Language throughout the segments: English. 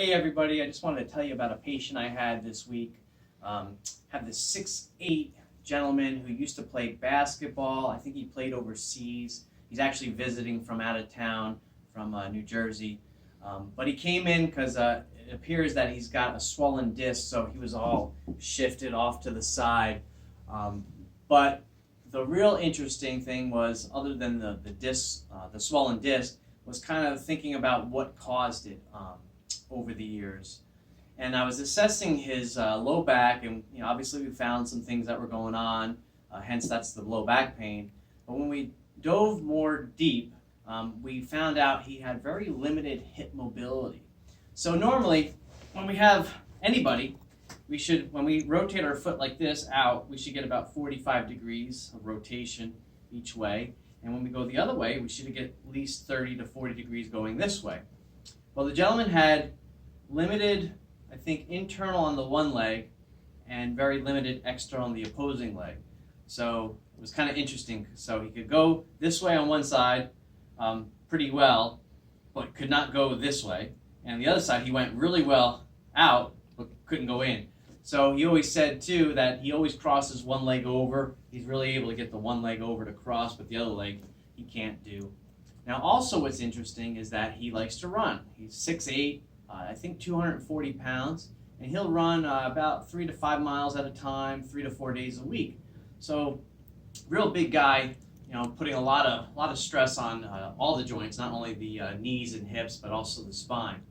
Hey everybody, I just wanted to tell you about a patient I had this week. Had this 6'8" gentleman who used to play basketball. I think he played overseas. He's actually visiting from out of town, from New Jersey. But he came in because it appears that he's got a swollen disc, so he was all shifted off to the side. But the real interesting thing was, other than the disc, the swollen disc, was kind of thinking about what caused it over the years. And I was assessing his low back, and obviously we found some things that were going on, hence that's the low back pain. But when we dove more deep, we found out he had very limited hip mobility. So normally, when we have anybody, when we rotate our foot like this out, we should get about 45 degrees of rotation each way. And when we go the other way, we should get at least 30 to 40 degrees going this way. Well, the gentleman had limited, I think, internal on the one leg and very limited external on the opposing leg. So it was kind of interesting. So he could go this way on one side pretty well, but could not go this way. And on the other side, he went really well out, but couldn't go in. So he always said, too, that he always crosses one leg over. He's really able to get the one leg over to cross, but the other leg he can't do. Now, also what's interesting is that he likes to run. He's 6'8", I think 240 pounds, and he'll run about 3 to 5 miles at a time, 3 to 4 days a week. So, real big guy, putting a lot of stress on all the joints, not only the knees and hips, but also the spine.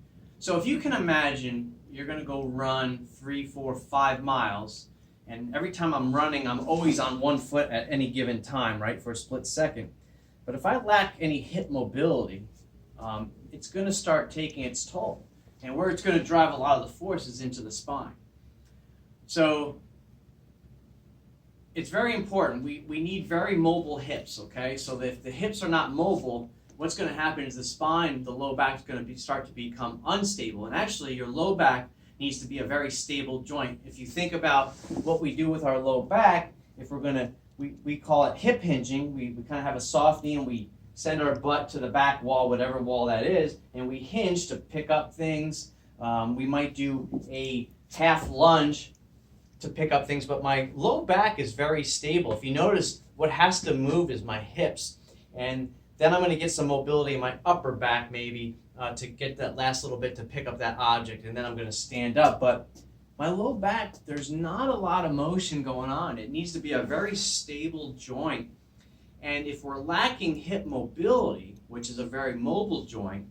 So if you can imagine, you're going to go run 3, 4, 5 miles, and every time I'm running, I'm always on one foot at any given time, right, for a split second. But if I lack any hip mobility, it's going to start taking its toll. And where it's going to drive a lot of the force is into the spine. So it's very important. We need very mobile hips, okay? So that if the hips are not mobile, what's going to happen is the spine, the low back, is going to start to become unstable. And actually, your low back needs to be a very stable joint. If you think about what we do with our low back, if we're going to, we call it hip hinging. We kind of have a soft knee and we send our butt to the back wall, whatever wall that is, and we hinge to pick up things. We might do a half lunge to pick up things, but my low back is very stable. If you notice, what has to move is my hips. And then I'm going to get some mobility in my upper back maybe to get that last little bit to pick up that object, and then I'm going to stand up. But my low back, there's not a lot of motion going on. It needs to be a very stable joint. And if we're lacking hip mobility, which is a very mobile joint,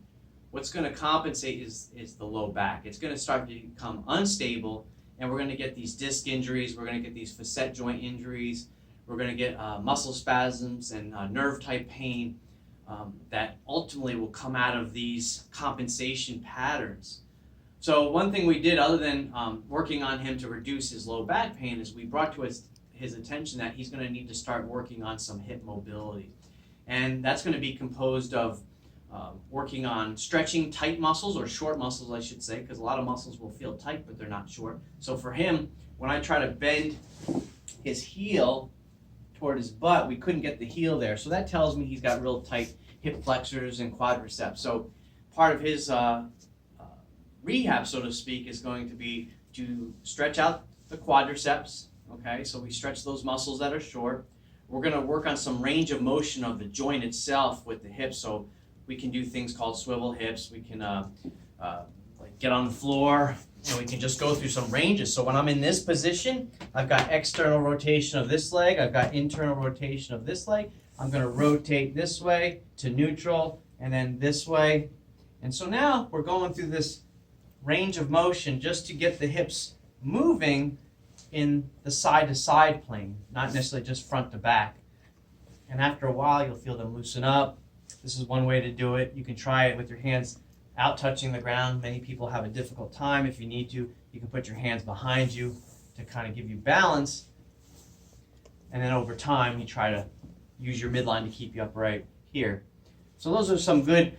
what's going to compensate is the low back. It's going to start to become unstable, and we're going to get these disc injuries. We're going to get these facet joint injuries. We're going to get muscle spasms and nerve-type pain that ultimately will come out of these compensation patterns. So one thing we did, other than working on him to reduce his low back pain, is we brought to his attention that he's going to need to start working on some hip mobility. And that's going to be composed of working on stretching tight muscles, or short muscles I should say, because a lot of muscles will feel tight but they're not short. So for him, when I try to bend his heel toward his butt, we couldn't get the heel there. So that tells me he's got real tight hip flexors and quadriceps. So part of his rehab, so to speak, is going to be to stretch out the quadriceps. Okay, so we stretch those muscles that are short. We're going to work on some range of motion of the joint itself with the hips, so we can do things called swivel hips. We can like get on the floor, and we can just go through some ranges. So when I'm in this position, I've got external rotation of this leg. I've got internal rotation of this leg. I'm going to rotate this way to neutral, and then this way. And so now we're going through this range of motion just to get the hips moving in the side-to-side plane, not necessarily just front to back. And after a while, you'll feel them loosen up. This is one way to do it. You can try it with your hands out touching the ground. Many people have a difficult time. If you need to, you can put your hands behind you to kind of give you balance. And then over time, you try to use your midline to keep you upright here. So those are some good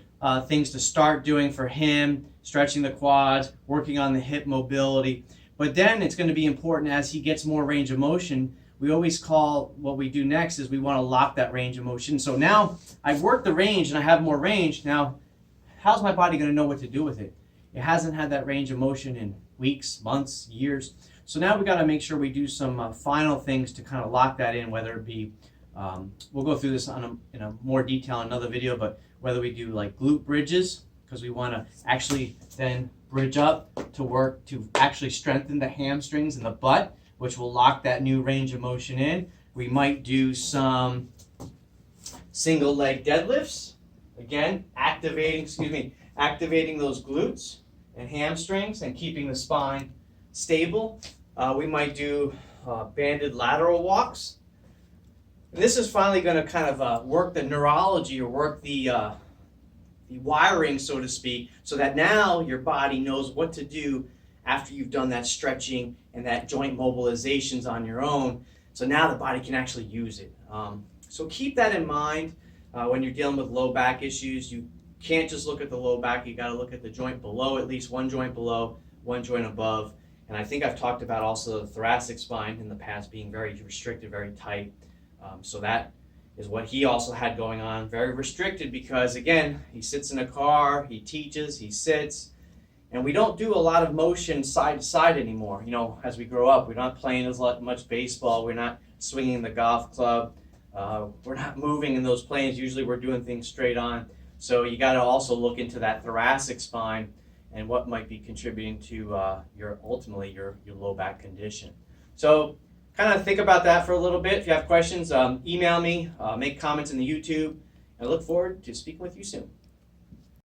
things to start doing for him, stretching the quads, working on the hip mobility. But then it's going to be important as he gets more range of motion. We always call what we do next is we want to lock that range of motion. So now I've worked the range and I have more range. Now, how's my body going to know what to do with it? It hasn't had that range of motion in weeks, months, years. So now we got to make sure we do some final things to kind of lock that in, whether it be, we'll go through this in a more detail in another video, but whether we do like glute bridges, because we want to actually then bridge up to work to actually strengthen the hamstrings and the butt, which will lock that new range of motion in. We might do some single leg deadlifts, again, activating those glutes and hamstrings and keeping the spine stable. We might do banded lateral walks. And this is finally going to kind of work the neurology, or work the wiring, so to speak, so that now your body knows what to do after you've done that stretching and that joint mobilizations on your own. So now the body can actually use it. So keep that in mind when you're dealing with low back issues. You can't just look at the low back. You got to look at the joint below, at least one joint below, one joint above. And I think I've talked about also the thoracic spine in the past being very restricted, very tight. So that is what he also had going on, very restricted, because again, he sits in a car, he teaches, he sits, and we don't do a lot of motion side to side anymore. You know, as we grow up, we're not playing as much baseball, we're not swinging the golf club, we're not moving in those planes. Usually we're doing things straight on. So you got to also look into that thoracic spine and what might be contributing to ultimately your low back condition. So kind of think about that for a little bit. If you have questions, email me, make comments in the YouTube, and I look forward to speaking with you soon.